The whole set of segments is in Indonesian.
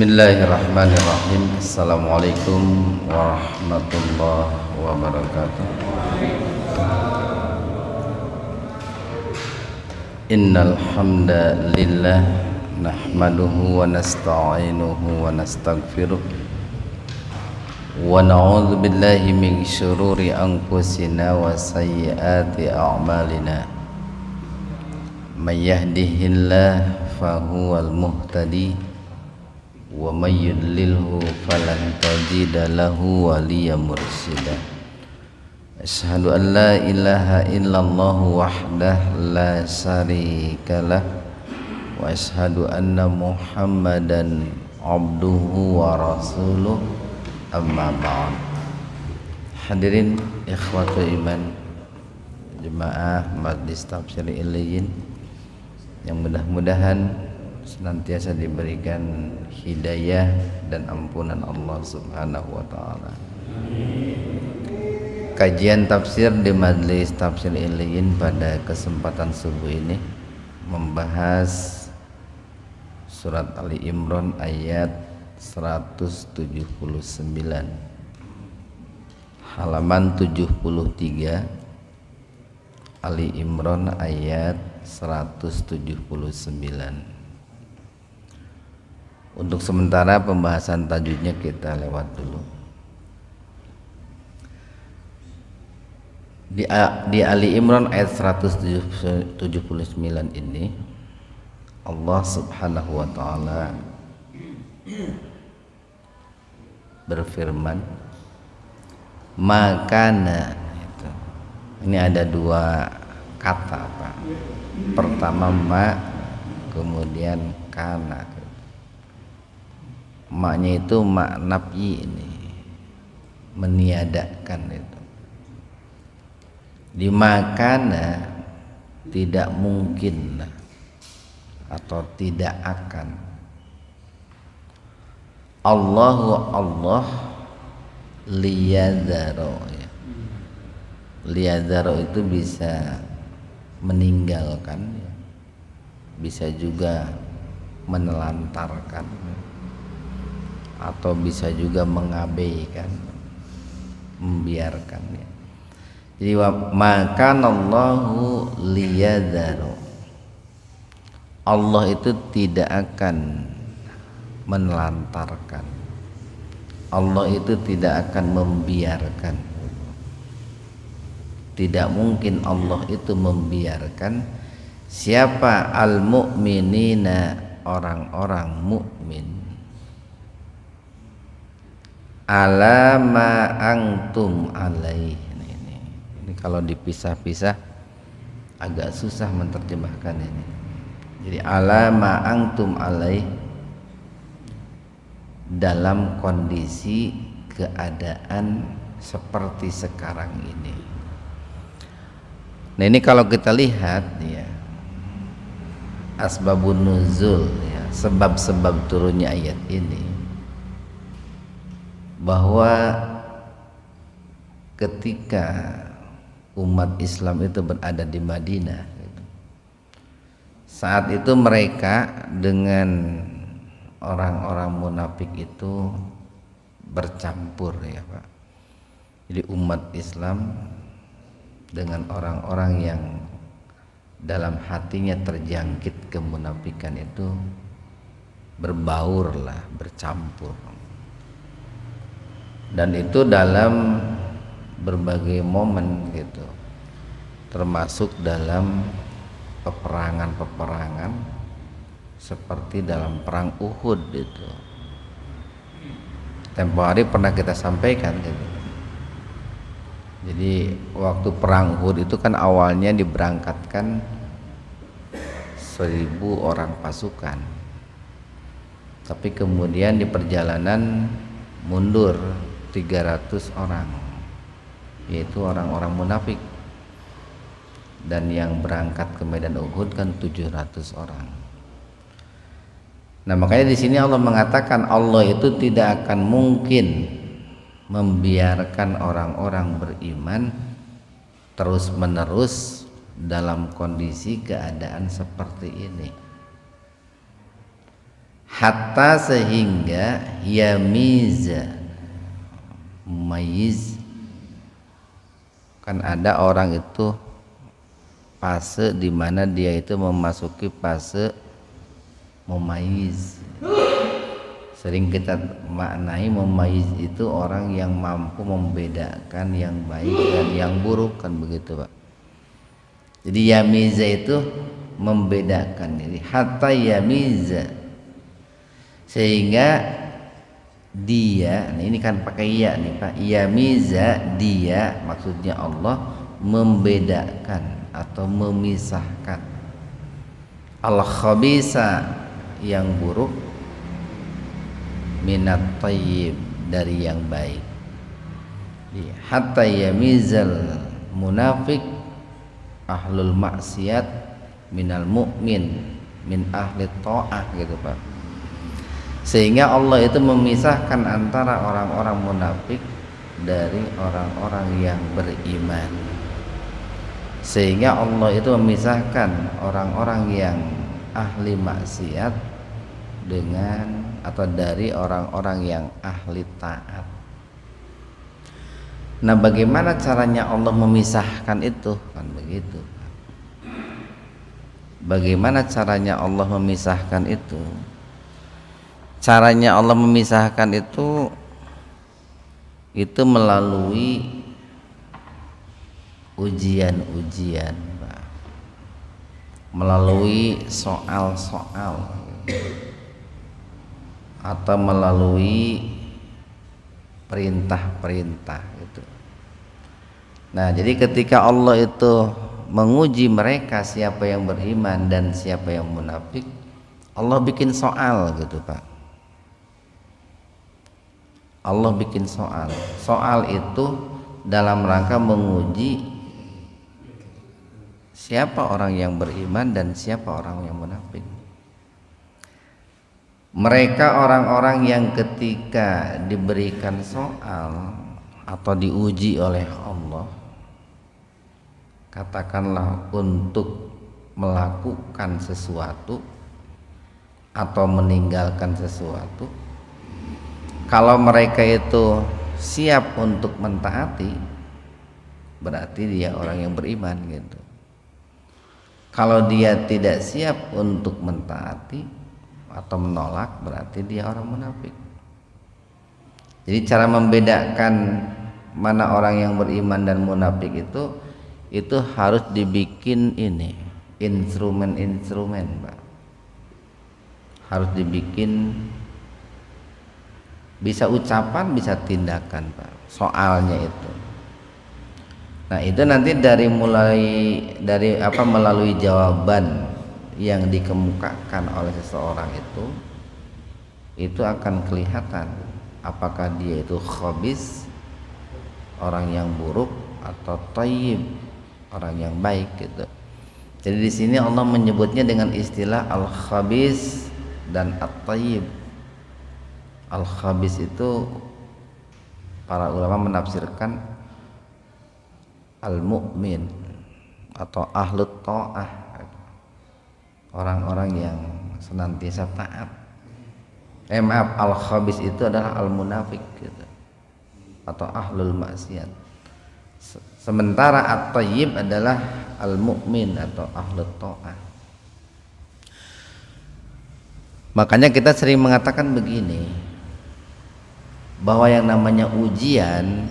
Bismillahirrahmanirrahim. Assalamualaikum warahmatullahi wabarakatuh. Innal hamdalillah nahmaduhu wa nasta'inuhu wa nastaghfiruh wa na'udzu billahi min syururi anfusina wa sayyiati a'malina. May yahdihillahu fahuwal muhtadi wa may yudlilhu falan tajida lahu waliyyan mursyida. Asyhadu an la ilaha illallah wahdahu la syarikalah wa asyhadu anna Muhammadan abduhu wa rasuluh, amma ba'd. Hadirin ikhwatul iman, jemaah Majlis Tafsir Illiyin yang mudah-mudahan senantiasa diberikan hidayah dan ampunan Allah Subhanahu wa taala. Kajian tafsir di Majlis Tafsir Illiyin pada kesempatan subuh ini membahas surat Ali Imran ayat 179, halaman 73. Ali Imran ayat 179. Untuk sementara pembahasan tajwidnya kita lewat dulu. Di Ali Imran ayat 179 ini Allah Subhanahu wa taala berfirman, makana. Ini ada dua kata, Pak. Pertama ma, kemudian kana. Maknya itu mak nafi, ini meniadakan itu. Di makana tidak mungkin atau tidak akan. Allah liyadzaro, ya. Liyadzaro itu bisa meninggalkan, ya. Bisa juga menelantarkan, atau bisa juga mengabaikan, membiarkan, ya. Jadi makanallahu liyadzaro, Allah itu tidak akan menelantarkan, Allah itu tidak akan membiarkan. Tidak mungkin Allah itu membiarkan siapa? Al-mu'minina, orang-orang mukmin, ala ma antum alaih. Ini kalau dipisah-pisah agak susah menerjemahkan ini. Jadi ala ma antum alaih, dalam kondisi keadaan seperti sekarang ini. Nah, ini kalau kita lihat, ya, asbabun nuzul, ya, sebab-sebab turunnya ayat ini, bahwa ketika umat Islam itu berada di Madinah, saat itu mereka dengan orang-orang munafik itu bercampur, ya Pak. Jadi umat Islam dengan orang-orang yang dalam hatinya terjangkit kemunafikan itu berbaurlah, bercampur. Dan itu dalam berbagai momen gitu, termasuk dalam peperangan seperti dalam perang Uhud itu. Tempo hari pernah kita sampaikan gitu. Jadi waktu perang Uhud itu kan awalnya diberangkatkan 1000 orang pasukan, tapi kemudian di perjalanan mundur 300 orang, yaitu orang-orang munafik. Dan yang berangkat ke medan Uhud kan 700 orang. Nah, makanya di sini Allah mengatakan Allah itu tidak akan mungkin membiarkan orang-orang beriman terus-menerus dalam kondisi keadaan seperti ini. hatta sehingga yamiza mumayyiz. Kan ada orang itu fase di mana dia itu memasuki fase mumayyiz. Sering kita maknai mumayyiz itu orang yang mampu membedakan yang baik dan yang buruk, kan begitu Pak. Jadi yamiza itu membedakan diri, hatta yamiza, sehingga dia, nah ini kan pakai ya nih Pak, yamiza, dia maksudnya Allah membedakan atau memisahkan al-khabisa yang buruk minat thayyib dari yang baik. Hatta yamizal munafik ahlul maksiat minal mu'min min ahli ta'ah gitu Pak. Sehingga Allah itu memisahkan antara orang-orang munafik dari orang-orang yang beriman. Sehingga Allah itu memisahkan orang-orang yang ahli maksiat dengan atau dari orang-orang yang ahli taat. Nah, bagaimana caranya Allah memisahkan itu? Kan begitu. Bagaimana caranya Allah memisahkan itu? Caranya Allah memisahkan itu melalui ujian-ujian, melalui soal-soal, atau melalui perintah-perintah gitu. Nah, jadi ketika Allah itu menguji mereka siapa yang beriman dan siapa yang munafik, Allah bikin soal gitu Pak. Allah bikin soal. Soal itu dalam rangka menguji siapa orang yang beriman dan siapa orang yang munafik. Mereka orang-orang yang ketika diberikan soal atau diuji oleh Allah, katakanlah untuk melakukan sesuatu atau meninggalkan sesuatu, kalau mereka itu siap untuk mentaati, berarti dia orang yang beriman gitu. Kalau dia tidak siap untuk mentaati atau menolak, berarti dia orang munafik. Jadi cara membedakan mana orang yang beriman dan munafik itu harus dibikin ini instrumen-instrumen Pak. Harus dibikin, bisa ucapan bisa tindakan Pak, soalnya itu. Nah, itu nanti melalui jawaban yang dikemukakan oleh seseorang itu akan kelihatan apakah dia itu khabis, orang yang buruk, atau thayyib, orang yang baik gitu. Jadi di sini Allah menyebutnya dengan istilah al-khabis dan at-thayyib. Al-khabis itu para ulama menafsirkan al-mu'min atau ahlut ta'ah, orang-orang yang senantiasa taat. Al-khabis itu adalah al-munafik gitu, atau ahlul maksiat. Sementara at-thayyib adalah al-mu'min atau ahlut ta'ah. Makanya kita sering mengatakan begini, bahwa yang namanya ujian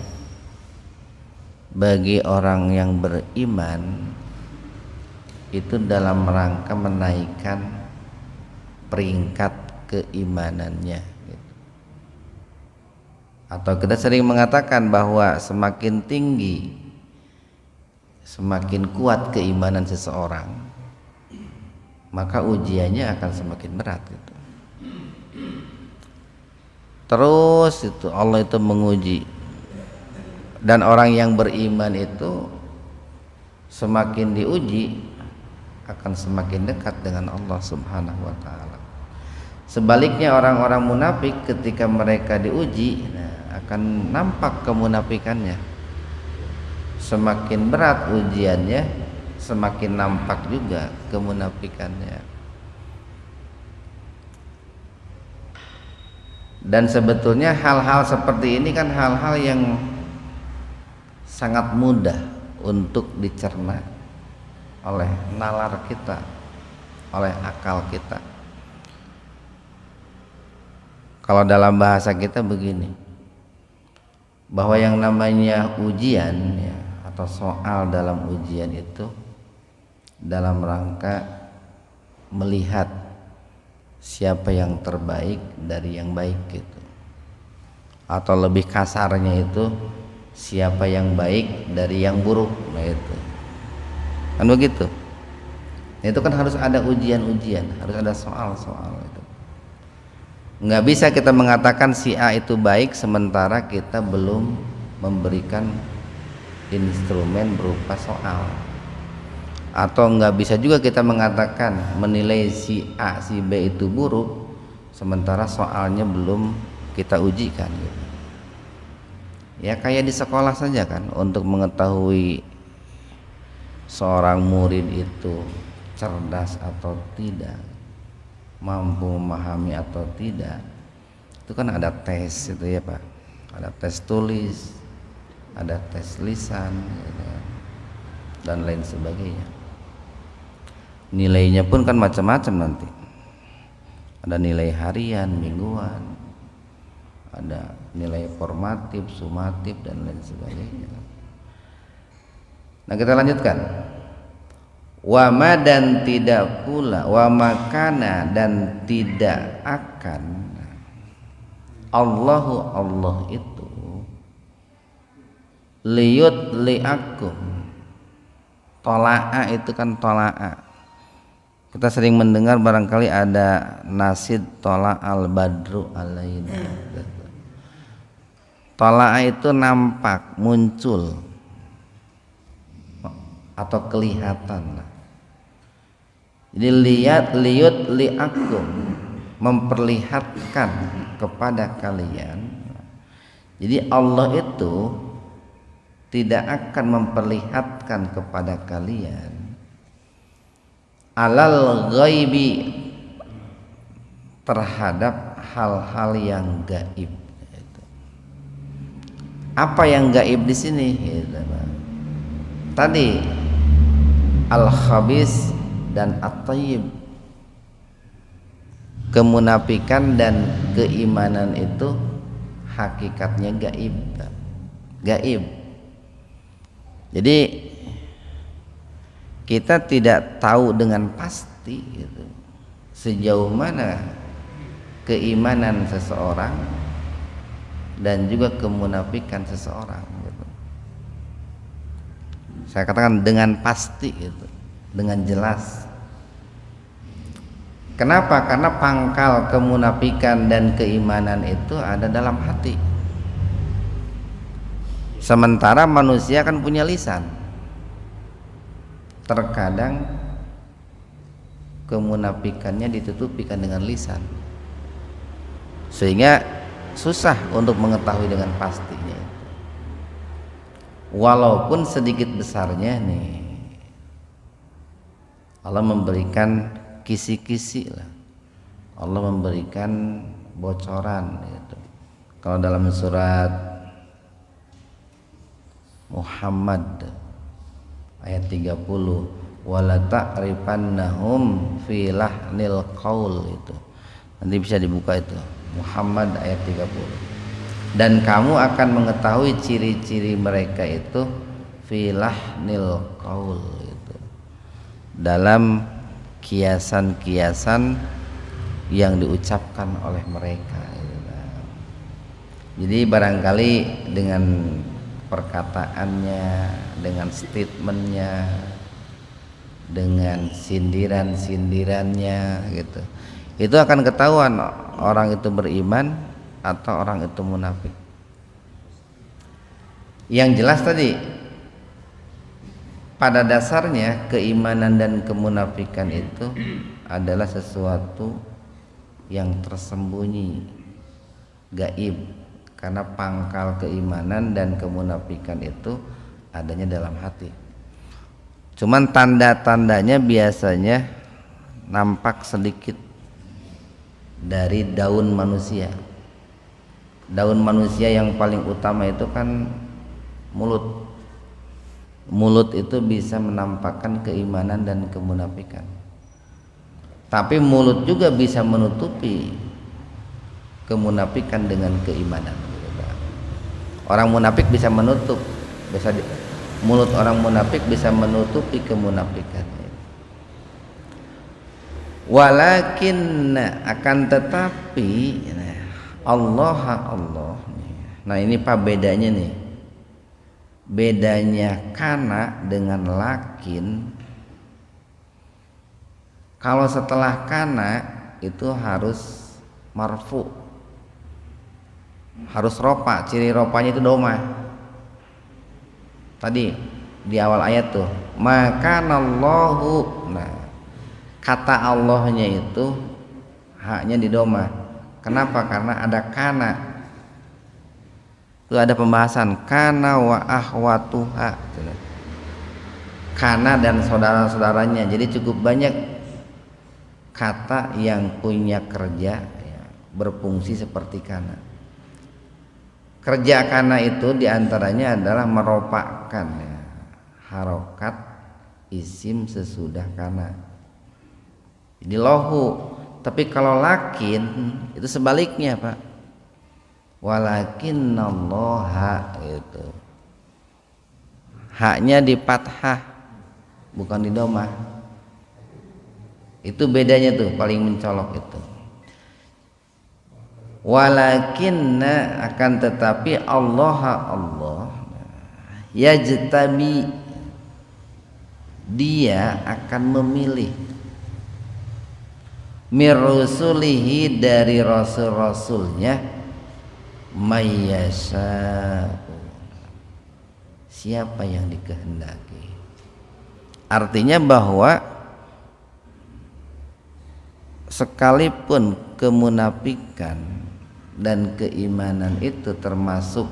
bagi orang yang beriman itu dalam rangka menaikkan peringkat keimanannya gitu. Atau kita sering mengatakan bahwa semakin tinggi, semakin kuat keimanan seseorang, maka ujiannya akan semakin berat gitu. Terus itu Allah itu menguji, dan orang yang beriman itu semakin diuji akan semakin dekat dengan Allah Subhanahu wa taala. Sebaliknya orang-orang munafik ketika mereka diuji, akan nampak kemunafikannya. Semakin berat ujiannya, semakin nampak juga kemunafikannya. Dan sebetulnya hal-hal seperti ini kan hal-hal yang sangat mudah untuk dicerna oleh nalar kita, oleh akal kita. Kalau dalam bahasa kita begini, bahwa yang namanya ujian ya, atau soal dalam ujian itu dalam rangka melihat siapa yang terbaik dari yang baik gitu, atau lebih kasarnya itu siapa yang baik dari yang buruk. Nah itu kan begitu. Itu kan harus ada ujian-ujian, harus ada soal-soal itu. Nggak bisa kita mengatakan si A itu baik sementara kita belum memberikan instrumen berupa soal. Atau nggak bisa juga kita mengatakan menilai si A si B itu buruk sementara soalnya belum kita ujikan gitu. Ya kayak di sekolah saja kan, untuk mengetahui seorang murid itu cerdas atau tidak, mampu memahami atau tidak, itu kan ada tes itu ya Pak, ada tes tulis, ada tes lisan gitu, dan lain sebagainya. Nilainya pun kan macam-macam nanti, ada nilai harian, mingguan, ada nilai formatif, sumatif, dan lain sebagainya. Nah kita lanjutkan. Wama dan tidak pula, wa makana dan tidak akan, Allahu Allah itu liyut liakum. Tola'a itu kan tola'a. Kita sering mendengar barangkali ada nasid tola al badru alaina. Tola'a itu nampak, muncul atau kelihatan. Jadi liyut liakum, memperlihatkan kepada kalian. Jadi Allah itu tidak akan memperlihatkan kepada kalian alal ghaibi, terhadap hal-hal yang gaib. Apa yang gaib di sini? Tadi al-khabis dan at-tayyib, kemunafikan dan keimanan itu hakikatnya gaib. Gaib. Jadi kita tidak tahu dengan pasti gitu, sejauh mana keimanan seseorang dan juga kemunafikan seseorang gitu. Saya katakan dengan pasti gitu, dengan jelas. Kenapa? Karena pangkal kemunafikan dan keimanan itu ada dalam hati. Sementara manusia kan punya lisan. Terkadang kemunafikannya ditutupikan dengan lisan, sehingga susah untuk mengetahui dengan pastinya. Walaupun sedikit besarnya nih, Allah memberikan kisi-kisi lah, Allah memberikan bocoran gitu. Kalau dalam surat Muhammad ayat 30, wala ta'rifannahum fi lahnil qaul, itu nanti bisa dibuka itu Muhammad ayat 30. Dan kamu akan mengetahui ciri-ciri mereka itu fi lahnil qaul, itu dalam kiasan-kiasan yang diucapkan oleh mereka. Jadi barangkali dengan perkataannya, dengan statementnya, dengan sindiran-sindirannya gitu, itu akan ketahuan orang itu beriman atau orang itu munafik. Yang jelas tadi, pada dasarnya keimanan dan kemunafikan itu adalah sesuatu yang tersembunyi, gaib. Karena pangkal keimanan dan kemunafikan itu adanya dalam hati. Cuman tanda-tandanya biasanya nampak sedikit dari daun manusia. Daun manusia yang paling utama itu kan mulut. Mulut itu bisa menampakkan keimanan dan kemunafikan. Tapi mulut juga bisa menutupi kemunafikan dengan keimanan. Orang munafik bisa menutup, mulut orang munafik bisa menutupi kemunafikan. Walakin akan tetapi Allah. Nah ini Pak bedanya nih. Bedanya kana dengan lakin. Kalau setelah kana itu harus marfu, harus ropa. Ciri ropanya itu doma. Tadi di awal ayat tuh, makanallahu. Nah, kata Allahnya itu haknya di doma. Kenapa? Karena ada kana. Itu ada pembahasan kana wa ahwatuha. Kana dan saudara-saudaranya. Jadi cukup banyak kata yang punya kerja ya, berfungsi seperti kana. Kerja kana itu diantaranya adalah meropakkan ya, harokat isim sesudah kana. Jadi lahu. Tapi kalau lakin itu sebaliknya Pak. Walakinnallaha itu haknya di fathah bukan di domah. Itu bedanya tuh paling mencolok itu. Walakinna akan tetapi Allah yajtabi dia akan memilih mirusulihi dari rasul-rasulnya mayyasha siapa yang dikehendaki. Artinya bahwa sekalipun kemunafikan dan keimanan itu termasuk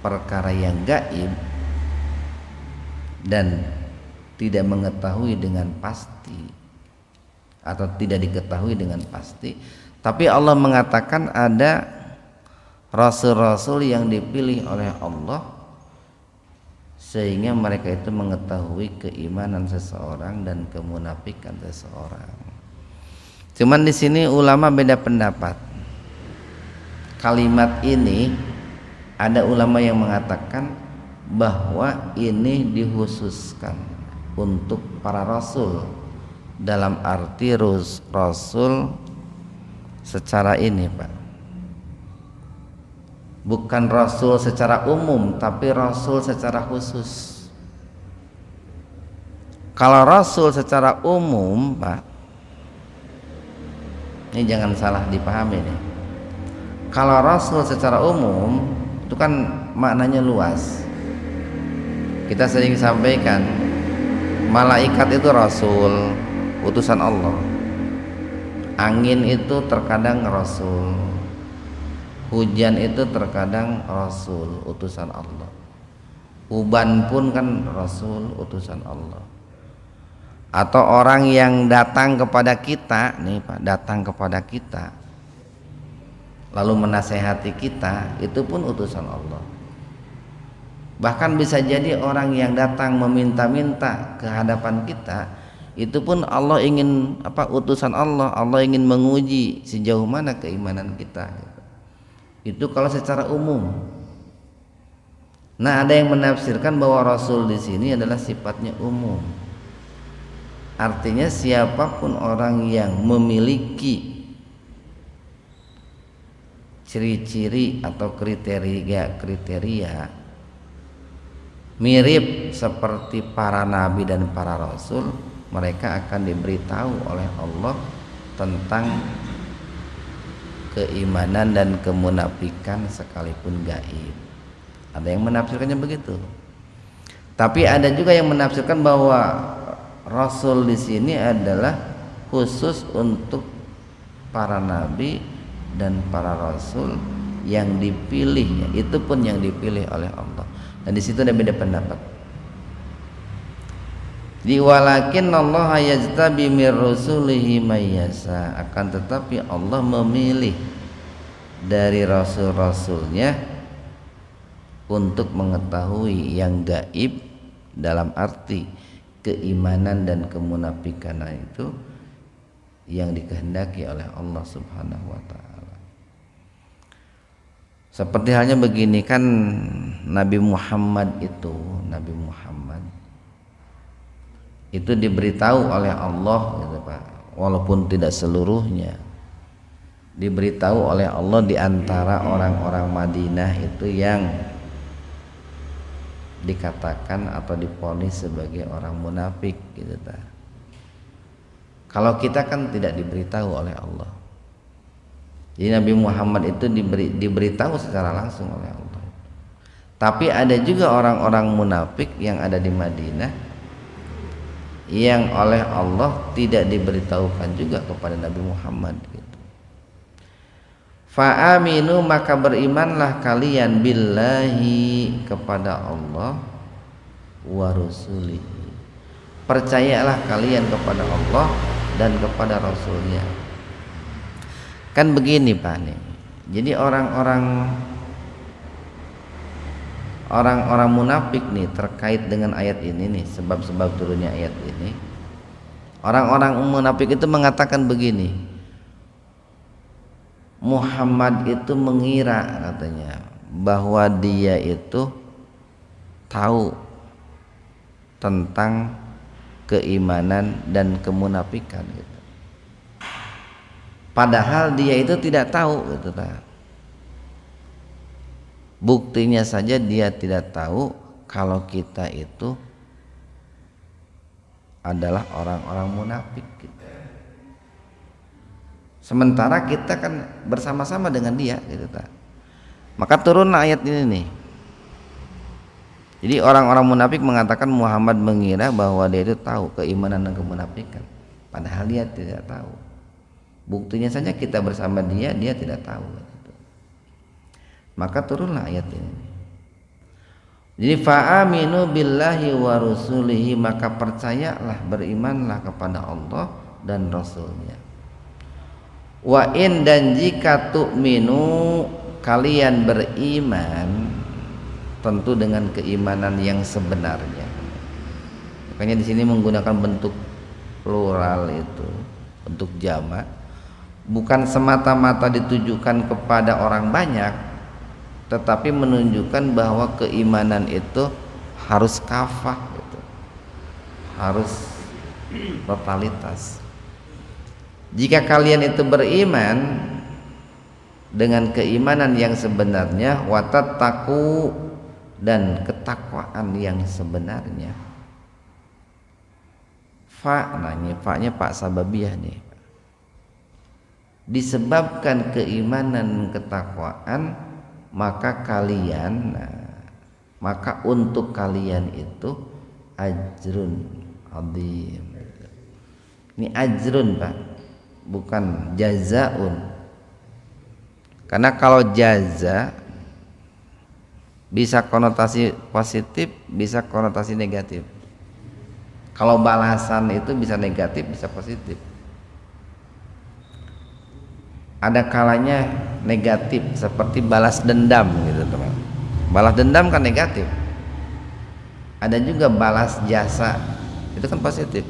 perkara yang gaib dan tidak mengetahui dengan pasti atau tidak diketahui dengan pasti, tapi Allah mengatakan ada rasul-rasul yang dipilih oleh Allah sehingga mereka itu mengetahui keimanan seseorang dan kemunafikan seseorang. Cuman di sini ulama beda pendapat. Kalimat ini ada ulama yang mengatakan bahwa ini dikhususkan untuk para rasul dalam arti rasul secara ini Pak. Bukan rasul secara umum tapi rasul secara khusus. Kalau rasul secara umum Pak, ini jangan salah dipahami nih. Kalau rasul secara umum itu kan maknanya luas. Kita sering sampaikan malaikat itu rasul, utusan Allah. Angin itu terkadang rasul. Hujan itu terkadang rasul, utusan Allah. Uban pun kan rasul, utusan Allah. Atau orang yang datang kepada kita nih Pak, datang kepada kita lalu menasehati kita, itu pun utusan Allah. Bahkan bisa jadi orang yang datang meminta-minta ke hadapan kita, itu pun Allah ingin utusan Allah. Allah ingin menguji sejauh mana keimanan kita. Itu kalau secara umum. Nah, ada yang menafsirkan bahwa rasul di sini adalah sifatnya umum. Artinya siapapun orang yang memiliki ciri-ciri atau kriteria mirip seperti para nabi dan para rasul, mereka akan diberitahu oleh Allah tentang keimanan dan kemunafikan sekalipun gaib. Ada yang menafsirkannya begitu. Tapi ada juga yang menafsirkan bahwa rasul di sini adalah khusus untuk para nabi dan para rasul yang dipilih, itu pun yang dipilih oleh Allah. Dan di situ ada beda pendapat. Di walakin Allah yajtabi mir rusulihi mayyasa, akan tetapi Allah memilih dari rasul-rasulnya untuk mengetahui yang gaib dalam arti keimanan dan kemunafikan itu yang dikehendaki oleh Allah Subhanahu wa taala. Seperti halnya begini kan, Nabi Muhammad itu diberitahu oleh Allah gitu Pak, walaupun tidak seluruhnya. Diberitahu oleh Allah di antara orang-orang Madinah itu yang dikatakan atau divonis sebagai orang munafik gitu ta. Kalau kita kan tidak diberitahu oleh Allah. Jadi Nabi Muhammad itu diberitahu secara langsung oleh Allah. Tapi ada juga orang-orang munafik yang ada di Madinah yang oleh Allah tidak diberitahukan juga kepada Nabi Muhammad gitu. Fa'aminu, maka berimanlah kalian billahi, kepada Allah, wa rusulihi, percayalah kalian kepada Allah dan kepada Rasulnya. Kan begini Pak nih. Jadi orang-orang munafik nih terkait dengan ayat ini nih, sebab-sebab turunnya ayat ini. Orang-orang munafik itu mengatakan begini, Muhammad itu mengira katanya bahwa dia itu tahu tentang keimanan dan kemunafikan gitu. Padahal dia itu tidak tahu gitu. Buktinya saja dia tidak tahu kalau kita itu adalah orang-orang munafik gitu. Sementara kita kan bersama-sama dengan dia gitu ta. Maka turunlah ayat ini nih. Jadi orang-orang munafik mengatakan Muhammad mengira bahwa dia itu tahu keimanan dan kemunafikan, padahal dia tidak tahu. Buktinya saja kita bersama dia tidak tahu gitu. Maka turunlah ayat ini. Jadi fa'aminu billahi wa rusulihi, maka percayalah, berimanlah kepada Allah dan Rasulnya. Wa in, dan jika tu'minu, kalian beriman tentu dengan keimanan yang sebenarnya. Makanya di sini menggunakan bentuk plural itu, bentuk jamak, bukan semata-mata ditujukan kepada orang banyak, tetapi menunjukkan bahwa keimanan itu harus kafah gitu. Harus totalitas. Jika kalian itu beriman dengan keimanan yang sebenarnya, watattaqu, dan ketakwaan yang sebenarnya. Fa-nya Pak Sababiyah nih. Disebabkan keimanan ketakwaan, maka untuk kalian itu ajrun adzim. Ini ajrun Pak, bukan jazaun. Karena kalau jaza bisa konotasi positif, bisa konotasi negatif. Kalau balasan itu bisa negatif, bisa positif. Ada kalanya negatif, seperti balas dendam gitu teman. Balas dendam kan negatif. Ada juga balas jasa, itu kan positif.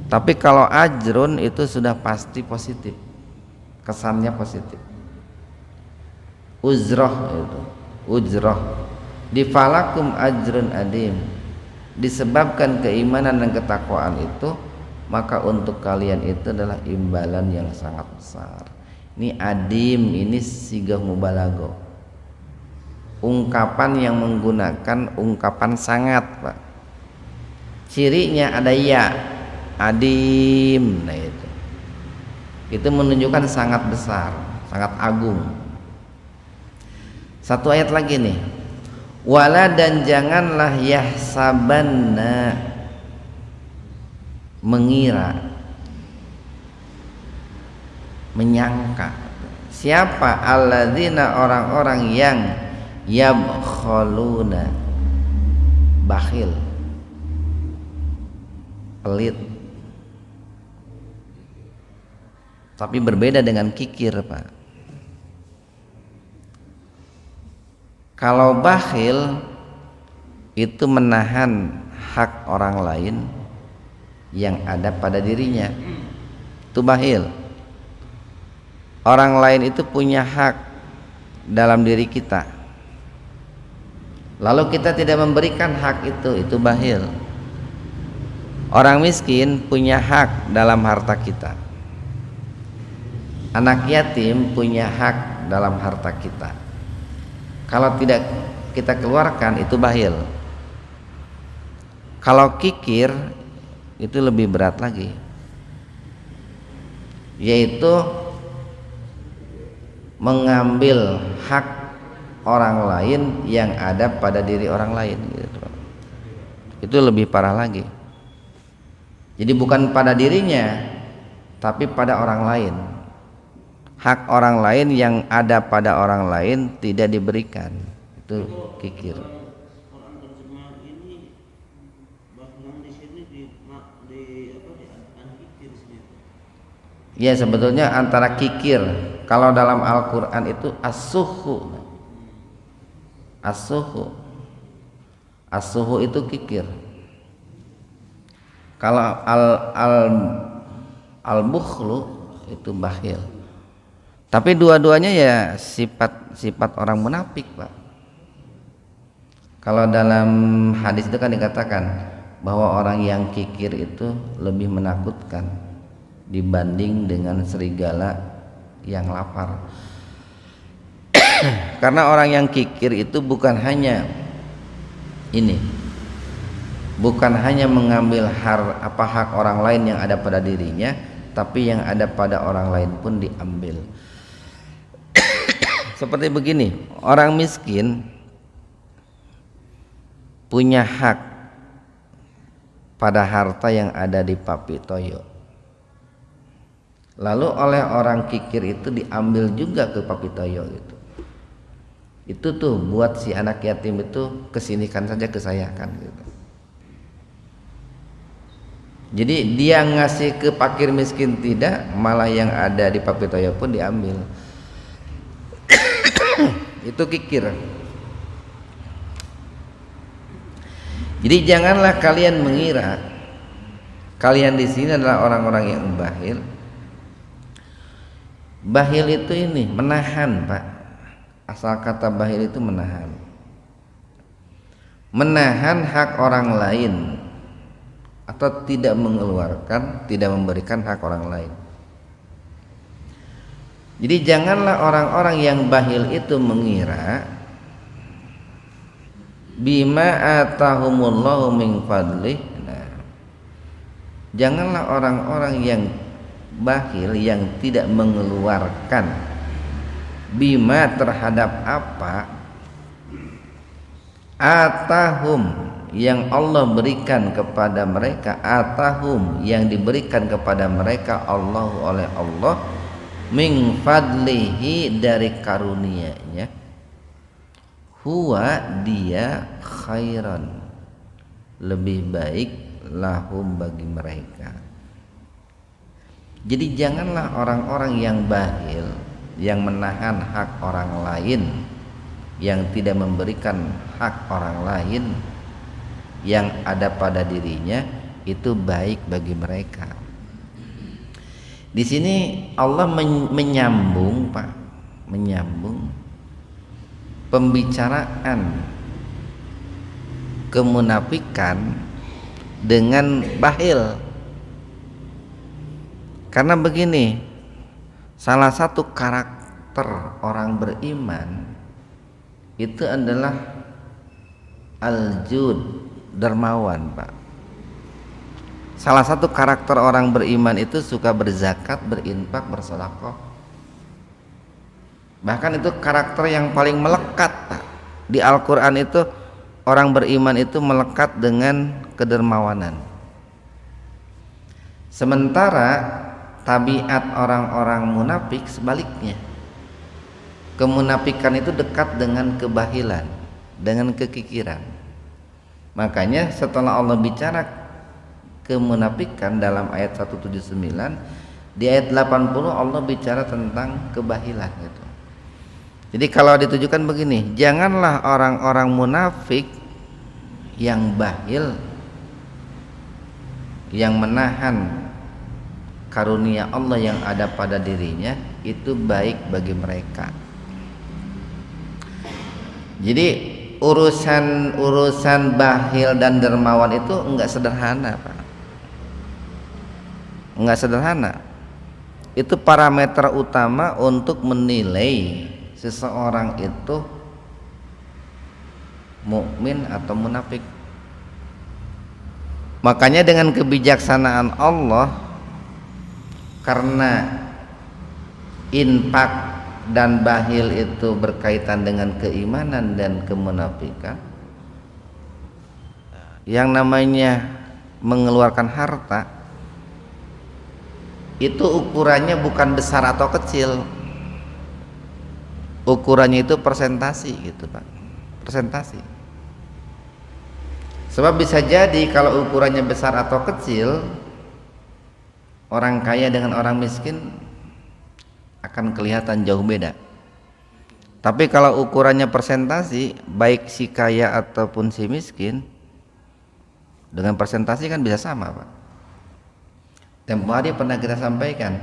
Tapi kalau ajrun itu sudah pasti positif, kesannya positif. Uzroh itu, ujroh, difalakum ajrun adim, disebabkan keimanan dan ketakwaan itu, maka untuk kalian itu adalah imbalan yang sangat besar. Ini adim, ini sigah mubalaghah, ungkapan yang menggunakan ungkapan sangat Pak. Cirinya ada ya, adim, nah itu menunjukkan sangat besar, sangat agung. Satu ayat lagi nih, wala, dan janganlah yahsabanna, mengira, menyangka, siapa alladzina, orang-orang yang yabkhaluna, bakhil, pelit. Tapi berbeda dengan kikir Pak. Kalau bakhil itu menahan hak orang lain yang ada pada dirinya. Itu bakhil. Orang lain itu punya hak dalam diri kita, lalu kita tidak memberikan hak itu bakhil. Orang miskin punya hak dalam harta kita. Anak yatim punya hak dalam harta kita. Kalau tidak kita keluarkan itu bakhil. Kalau kikir itu lebih berat lagi, yaitu mengambil hak orang lain yang ada pada diri orang lain gitu. Itu lebih parah lagi. Jadi bukan pada dirinya, tapi pada orang lain. Hak orang lain yang ada pada orang lain tidak diberikan. Itu kikir. Quran terjemah ini bahkan di sini diartikan kikir sendiri. Ya, sebetulnya antara kikir, kalau dalam Al-Quran itu as-suhu. As-suhu itu kikir. Kalau al-bukhlu itu bakhil. Tapi dua-duanya ya sifat orang munafik, Pak. Kalau dalam hadis itu kan dikatakan bahwa orang yang kikir itu lebih menakutkan dibanding dengan serigala yang lapar. Karena orang yang kikir itu bukan hanya mengambil hak orang lain yang ada pada dirinya, tapi yang ada pada orang lain pun diambil. Seperti begini, orang miskin punya hak pada harta yang ada di Papi Toyo. Lalu oleh orang kikir itu diambil juga ke Papi Toyo gitu. Itu tuh buat si anak yatim itu kesinikan saja ke saya kan gitu. Jadi dia ngasih ke fakir miskin tidak, malah yang ada di Papi Toyo pun diambil. Itu kikir. Jadi janganlah kalian mengira kalian di sini adalah orang-orang yang bakhil. Bakhil itu ini menahan, Pak. Asal kata bakhil itu menahan. Menahan hak orang lain atau tidak mengeluarkan, tidak memberikan hak orang lain. Jadi janganlah orang-orang yang bakhil itu mengira bima atahumullahu min fadlih. Nah, janganlah orang-orang yang bakhil yang tidak mengeluarkan bima terhadap apa atahum yang Allah berikan kepada mereka, atahum yang diberikan kepada mereka Allah oleh Allah min fadlihi dari karunia-Nya, huwa dia khairan lebih baik lahum bagi mereka. Jadi janganlah orang-orang yang bakhil yang menahan hak orang lain, yang tidak memberikan hak orang lain yang ada pada dirinya, itu baik bagi mereka. Di sini Allah menyambung, Pak, menyambung pembicaraan kemunafikan dengan bakhil. Karena begini, salah satu karakter orang beriman itu adalah al-jud, dermawan, Pak. Salah satu karakter orang beriman itu suka berzakat, berinfak, bersedekah. Bahkan itu karakter yang paling melekat, Pak. Di Al-Quran itu orang beriman itu melekat dengan kedermawanan. Sementara tabiat orang-orang munafik sebaliknya. Kemunafikan itu dekat dengan kebahilan, dengan kekikiran. Makanya setelah Allah bicara kemunafikan dalam ayat 179, di ayat 80 Allah bicara tentang kebahilan gitu. Jadi kalau ditujukan begini, janganlah orang-orang munafik yang bahil, yang menahan karunia Allah yang ada pada dirinya, itu baik bagi mereka. Jadi urusan bahil dan dermawan itu enggak sederhana, Pak. Enggak sederhana. Itu parameter utama untuk menilai seseorang itu mukmin atau munafik. Makanya dengan kebijaksanaan Allah, karena infak dan bahil itu berkaitan dengan keimanan dan kemunafikan, yang namanya mengeluarkan harta itu ukurannya bukan besar atau kecil, ukurannya itu persentasi gitu, Pak. Persentasi. Sebab bisa jadi kalau ukurannya besar atau kecil, orang kaya dengan orang miskin akan kelihatan jauh beda. Tapi kalau ukurannya persentasi, baik si kaya ataupun si miskin, dengan persentasi kan bisa sama, Pak. Tempo hari pernah kita sampaikan,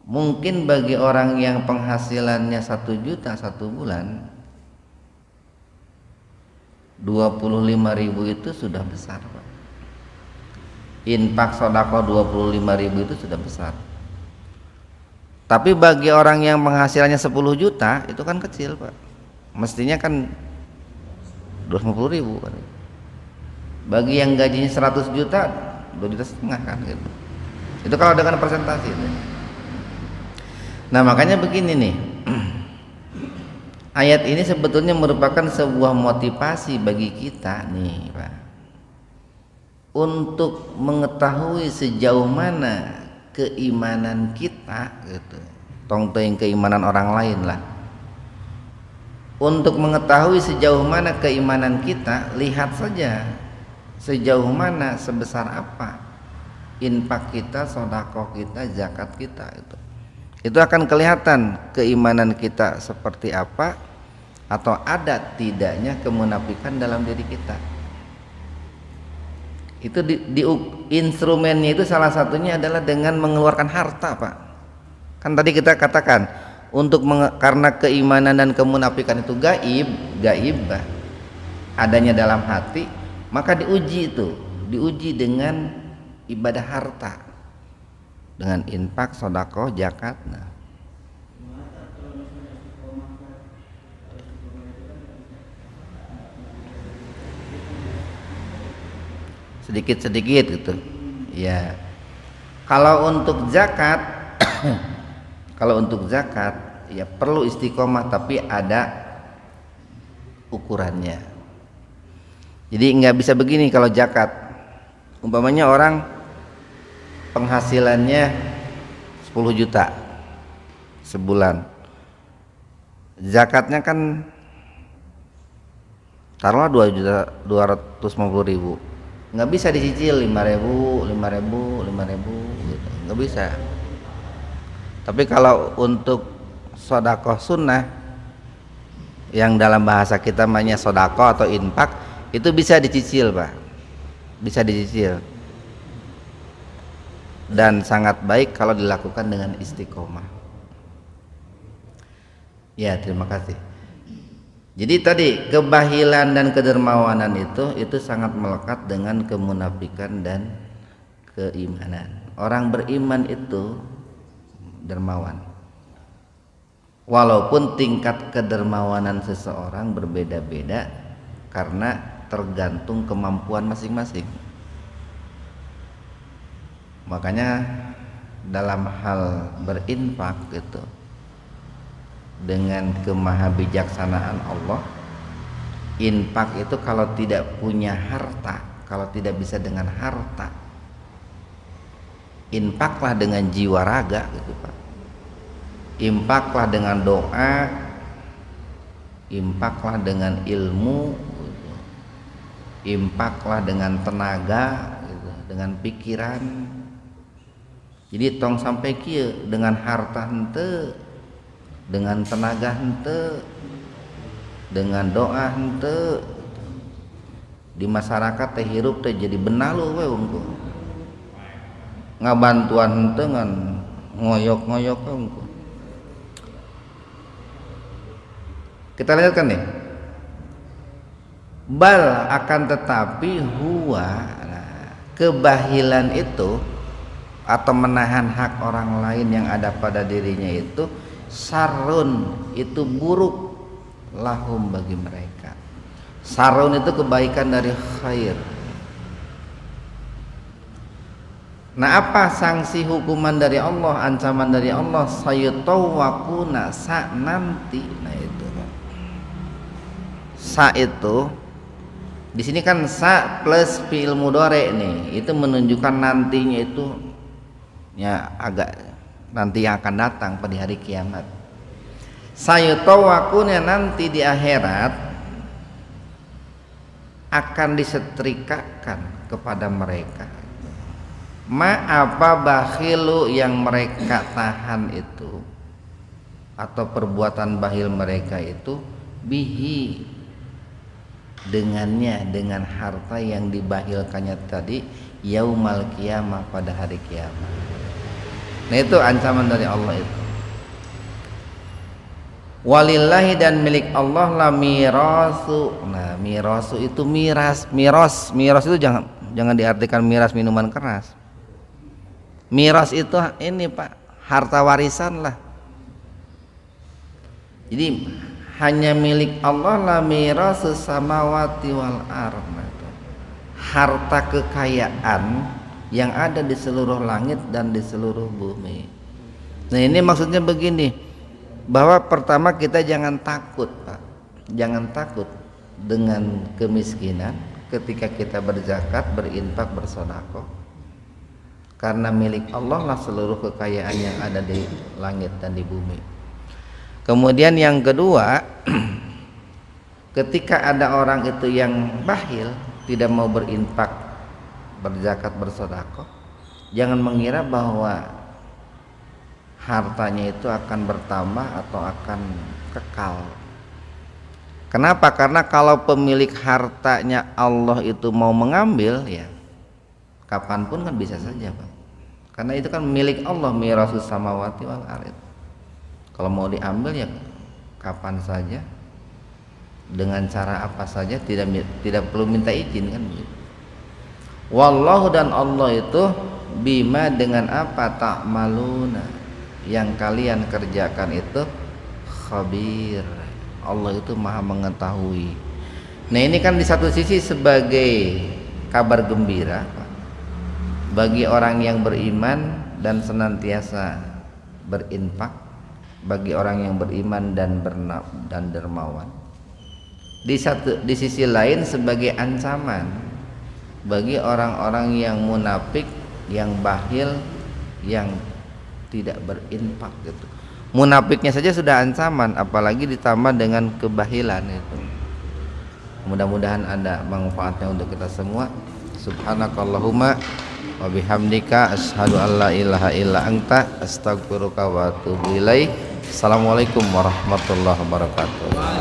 mungkin bagi orang yang penghasilannya 1 juta 1 bulan, 25.000 itu sudah besar, Pak. Infak sedekah 25.000 itu sudah besar. Tapi bagi orang yang penghasilannya 10 juta itu kan kecil, Pak. Mestinya kan 250.000 kan. Bagi yang gajinya 100 juta 2,5 juta kan gitu. Itu kalau dengan persentase itu. Nah, makanya begini nih. Ayat ini sebetulnya merupakan sebuah motivasi bagi kita nih, Pak, untuk mengetahui sejauh mana keimanan kita gitu. Tong teuing keimanan orang lain lah. Untuk mengetahui sejauh mana keimanan kita, lihat saja sejauh mana, sebesar apa infak kita, sedekah kita, zakat kita itu. Itu akan kelihatan keimanan kita seperti apa, atau ada tidaknya kemunafikan dalam diri kita. Itu di instrumennya itu salah satunya adalah dengan mengeluarkan harta, Pak. Kan tadi kita katakan karena keimanan dan kemunafikan itu gaib, Pak, adanya dalam hati, maka diuji dengan ibadah harta, dengan infak, sedekah, zakat. Nah, sedikit-sedikit gitu. Ya. Kalau untuk zakat ya perlu istiqomah, tapi ada ukurannya. Jadi nggak bisa begini kalau zakat. Umpamanya orang penghasilannya 10 juta sebulan. Zakatnya kan taruhlah 2.250.000. Nggak bisa dicicil 5.000 gitu. Nggak bisa. Tapi kalau untuk sedekah sunnah, yang dalam bahasa kita namanya sedekah atau infak, itu bisa dicicil, Pak. Bisa dicicil. Dan sangat baik kalau dilakukan dengan istiqomah. Ya, terima kasih. Jadi tadi kebahilan dan kedermawanan itu sangat melekat dengan kemunafikan dan keimanan. Orang beriman itu dermawan. Walaupun tingkat kedermawanan seseorang berbeda-beda karena tergantung kemampuan masing-masing. Makanya dalam hal berinfak gitu, dengan kemahabijaksanaan Allah, infak itu kalau tidak punya harta, kalau tidak bisa dengan harta, infaklah dengan jiwa raga gitu, Pak. Infaklah dengan doa, infaklah dengan ilmu gitu. Infaklah dengan tenaga gitu, dengan pikiran. Jadi tong sampai kieu dengan harta henteu, dengan tenaga henteu, dengan doa henteu, di masyarakat teh hirup teh jadi benalu we unggul, ngabantuan henteu ngan ngoyok-ngoyok we unggul. Kita lihatkan nih, bal akan tetapi huwa, kebahilan itu atau menahan hak orang lain yang ada pada dirinya itu sarun, itu buruk lahum bagi mereka. Sarun itu kebaikan dari khair. Nah, apa sanksi hukuman dari Allah, ancaman dari Allah? Sayutawwaquna, sa nanti. Nah itu sa itu di sini kan sa plus fi'il mudhari nih, itu menunjukkan nantinya itu ya agak nanti yang akan datang pada hari kiamat. Sayutawwaquna, nanti di akhirat akan disetrikakan kepada mereka apa bakhilu yang mereka tahan itu, atau perbuatan bakhil mereka itu, bihi dengannya, dengan harta yang dibahilkannya tadi, yaumal kiamah, pada hari kiamat. Nah itu ancaman dari Allah itu. Walillahi, dan milik Allah la mirasu. Nah mirasu itu miras itu jangan diartikan miras minuman keras. Miras itu ini Pak, harta warisan lah. Jadi hanya milik Allah la mirasu samawati wal ardh, harta kekayaan yang ada di seluruh langit dan di seluruh bumi. Nah ini maksudnya begini, bahwa pertama kita jangan takut Pak, jangan takut dengan kemiskinan ketika kita berzakat, berinfak, bersedekah, karena milik Allah lah seluruh kekayaan yang ada di langit dan di bumi. Kemudian yang kedua, ketika ada orang itu yang bakhil, tidak mau berinfak, berzakat, bersedekah, jangan mengira bahwa hartanya itu akan bertambah atau akan kekal. Kenapa? Karena kalau pemilik hartanya Allah itu mau mengambil, ya kapanpun kan bisa saja Bang. Karena itu kan milik Allah, mirasus samawati wal ardh. Kalau mau diambil ya kapan saja, dengan cara apa saja, tidak perlu minta izin kan begitu. Wallahu, dan Allah itu bima, dengan apa, ta'maluna, yang kalian kerjakan itu, khabir. Allah itu maha mengetahui. Nah ini kan di satu sisi sebagai kabar gembira Pak, bagi orang yang beriman dan senantiasa berinfak, bagi orang yang beriman dan dermawan. Di sisi lain sebagai ancaman bagi orang-orang yang munafik, yang bakhil, yang tidak berinfak gitu. Munafiknya saja sudah ancaman, apalagi ditambah dengan kebahilan itu. Mudah-mudahan ada manfaatnya untuk kita semua. Subhanakallahumma wa bihamdika asyhadu an la ilaha illa anta astaghfiruka wa atubu ilaik. Assalamualaikum warahmatullahi wabarakatuh.